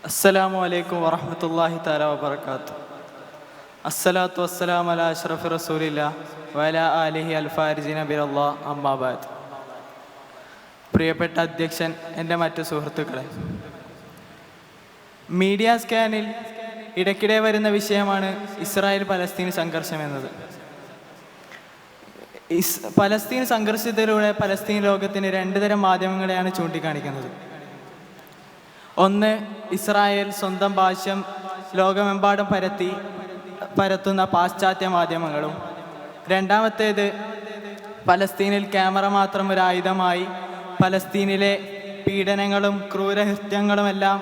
അസ്സലാമു അലൈക്കും വറഹ്മത്തുള്ളാഹി തആല വബറകാതുഹു. അസ്സലാത്തു വസ്സലാമു അലാ അഷ്റഫി റസൂലില്ലാഹ് വഅലാ ആലിഹി അൽ ഫാരിസീന ബിറല്ലാഹ് അമ്മാ ബഅദ്. പ്രിയപ്പെട്ട അധ്യക്ഷൻ, എൻ്റെ മറ്റു സുഹൃത്തുക്കളെ, മീഡിയ സ്കാനിൽ ഇടയ്ക്കിടെ വരുന്ന വിഷയമാണ് ഇസ്രായേൽ പലസ്തീൻ സംഘർഷം എന്നത്. പലസ്തീൻ സംഘർഷത്തിലൂടെ പലസ്തീൻ ലോകത്തിന് രണ്ട് തരം മാധ്യമങ്ങളെയാണ് ചൂണ്ടിക്കാണിക്കുന്നത്. ഒന്ന്, ഇസ്രായേൽ സ്വന്തം ഭാഷ്യം ലോകമെമ്പാടും പരത്തുന്ന പാശ്ചാത്യ മാധ്യമങ്ങളും. രണ്ടാമത്തേത്, പലസ്തീനിൽ ക്യാമറ മാത്രം ഒരു ആയുധമായി പലസ്തീനിലെ പീഡനങ്ങളും ക്രൂരകൃത്യങ്ങളുമെല്ലാം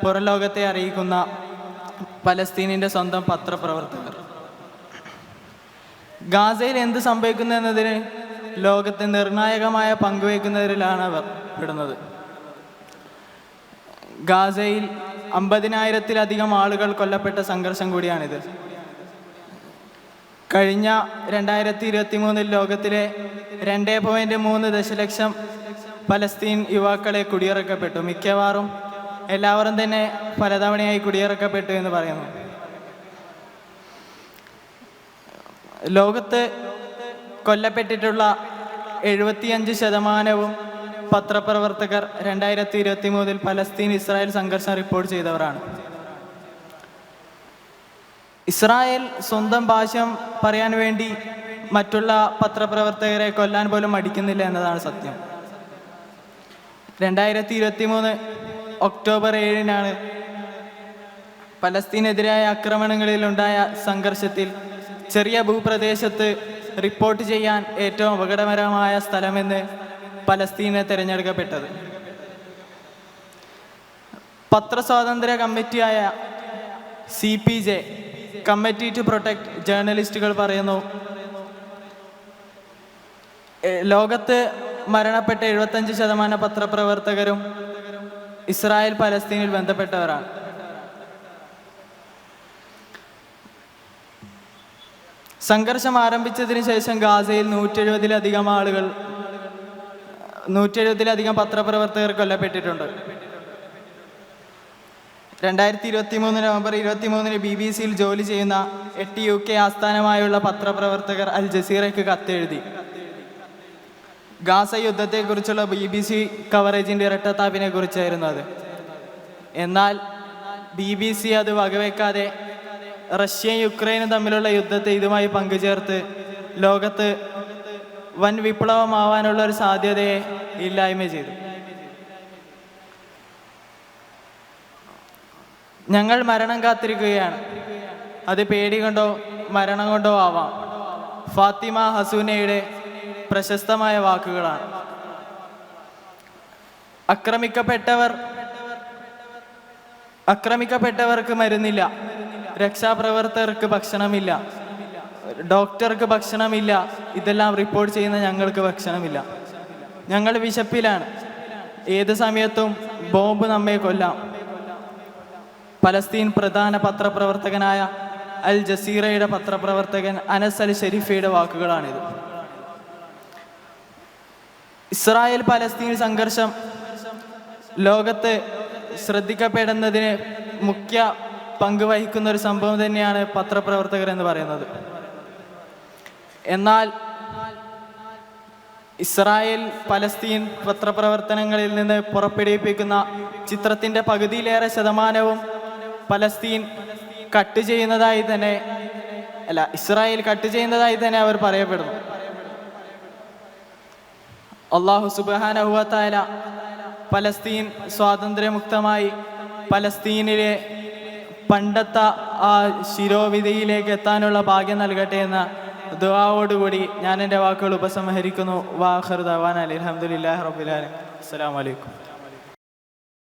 പുറം ലോകത്തെ അറിയിക്കുന്ന പലസ്തീനിൻ്റെ സ്വന്തം പത്രപ്രവർത്തകർ. ഗാസയിൽ എന്ത് സംഭവിക്കുന്നു എന്നതിന് ലോകത്തെ നിർണായകമായ പങ്കുവയ്ക്കുന്നതിലാണ് അവർ പെടുന്നത്. ഗാസയിൽ 50,000-ത്തിലധികം ആളുകൾ കൊല്ലപ്പെട്ട സംഘർഷം കൂടിയാണിത്. കഴിഞ്ഞ 2023 ലോകത്തിലെ 2.3 ദശലക്ഷം പലസ്തീൻ യുവാക്കളെ കുടിയിറക്കപ്പെട്ടു. മിക്കവാറും എല്ലാവരും തന്നെ പലതവണയായി കുടിയിറക്കപ്പെട്ടു എന്ന് പറയുന്നു. ലോകത്ത് കൊല്ലപ്പെട്ടിട്ടുള്ള 75% പത്രപ്രവർത്തകർ 2023 പലസ്തീൻ ഇസ്രായേൽ സംഘർഷം റിപ്പോർട്ട് ചെയ്തവരാണ്. ഇസ്രായേൽ സ്വന്തം ഭാഷ്യം പറയാൻ വേണ്ടി മറ്റുള്ള പത്രപ്രവർത്തകരെ കൊല്ലാൻ പോലും മടിക്കുന്നില്ല എന്നതാണ് സത്യം. 2023 ഒക്ടോബർ 7 പലസ്തീനെതിരായ ആക്രമണങ്ങളിലുണ്ടായ സംഘർഷത്തിൽ ചെറിയ ഭൂപ്രദേശത്ത് റിപ്പോർട്ട് ചെയ്യാൻ ഏറ്റവും അപകടകരമായ സ്ഥലമെന്ന് പലസ്തീനെ തിരഞ്ഞെടുക്കപ്പെട്ടത്. പത്രസ്വാതന്ത്ര്യ കമ്മിറ്റിയായ CPJ, കമ്മിറ്റി ടു പ്രൊട്ടക്ട് ജേർണലിസ്റ്റുകൾ പറയുന്നു, ലോകത്ത് മരണപ്പെട്ട 75% പത്രപ്രവർത്തകരും ഇസ്രായേൽ പലസ്തീനിൽ ബന്ധപ്പെട്ടവരാണ്. സംഘർഷം ആരംഭിച്ചതിന് ശേഷം ഗാസയിൽ 170-ലധികം പത്രപ്രവർത്തകർ കൊല്ലപ്പെട്ടിട്ടുണ്ട്. 2023 നവംബർ 23 BBC-യിൽ ജോലി ചെയ്യുന്ന 8 UK ആസ്ഥാനമായുള്ള പത്രപ്രവർത്തകർ അൽ ജസീറയ്ക്ക് കത്തെഴുതി. ഗാസ യുദ്ധത്തെക്കുറിച്ചുള്ള BBC കവറേജിൻ്റെ ഇരട്ടത്താപ്പിനെ കുറിച്ചായിരുന്നു അത്. എന്നാൽ BBC അത് വകവെക്കാതെ റഷ്യയും യുക്രൈനും തമ്മിലുള്ള യുദ്ധത്തെ ഇതുമായി പങ്കുചേർത്ത് ലോകത്ത് വൻ വിപ്ലവമാവാനുള്ള ഒരു സാധ്യതയെ ഇല്ലായ്മ ചെയ്തു. ഞങ്ങൾ മരണം കാത്തിരിക്കുകയാണ്. അത് പേടി കൊണ്ടോ മരണം കൊണ്ടോ ആവാം. ഫാത്തിമ ഹസൂനയുടെ പ്രശസ്തമായ വാക്കുകളാണ്. ആക്രമിക്കപ്പെട്ടവർക്ക് മരുന്നില്ല, രക്ഷാപ്രവർത്തകർക്ക് ഭക്ഷണമില്ല, ഡോക്ടർക്ക് ഭക്ഷണമില്ല, ഇതെല്ലാം റിപ്പോർട്ട് ചെയ്യുന്ന ഞങ്ങൾക്ക് ഭക്ഷണമില്ല. ഞങ്ങൾ വിശപ്പിലാണ്. ഏത് സമയത്തും ബോംബ് നമ്മെ കൊല്ലാം. പലസ്തീൻ പ്രധാന പത്രപ്രവർത്തകനായ അൽ ജസീറയുടെ പത്രപ്രവർത്തകൻ അനസ് അൽ ഷെരീഫയുടെ വാക്കുകളാണിത്. ഇസ്രായേൽ പലസ്തീൻ സംഘർഷം ലോകത്ത് ശ്രദ്ധിക്കപ്പെടുന്നതിന് മുഖ്യ പങ്ക് വഹിക്കുന്ന ഒരു സംഭവം തന്നെയാണ് പത്രപ്രവർത്തകർ എന്ന് പറയുന്നത്. എന്നാൽ ഇസ്രായേൽ പലസ്തീൻ പത്രപ്രവർത്തനങ്ങളിൽ നിന്ന് പുറപ്പെടുവിപ്പിക്കുന്ന ചിത്രത്തിൻ്റെ പകുതിയിലേറെ ശതമാനവും പലസ്തീൻ ഇസ്രായേൽ കട്ട് ചെയ്യുന്നതായി തന്നെ അവർ പറയപ്പെടുന്നു. അല്ലാഹു സുബ്ഹാനഹു വ തആല പലസ്തീൻ സ്വാതന്ത്ര്യമുക്തമായി പലസ്തീനിലെ പണ്ടത്തെ ആ ശിരോവിധിയിലേക്ക് എത്താനുള്ള ഭാഗ്യം നൽകട്ടെ എന്ന ദുആവോടുകൂടി ഞാൻ എൻ്റെ വാക്കുകൾ ഉപസംഹരിക്കുന്നു. വാഖിറു ദഅവാനാ അൽഹംദുലില്ലാഹി റബ്ബിൽ ആലമീൻ. അസ്സലാമു അലൈക്കും.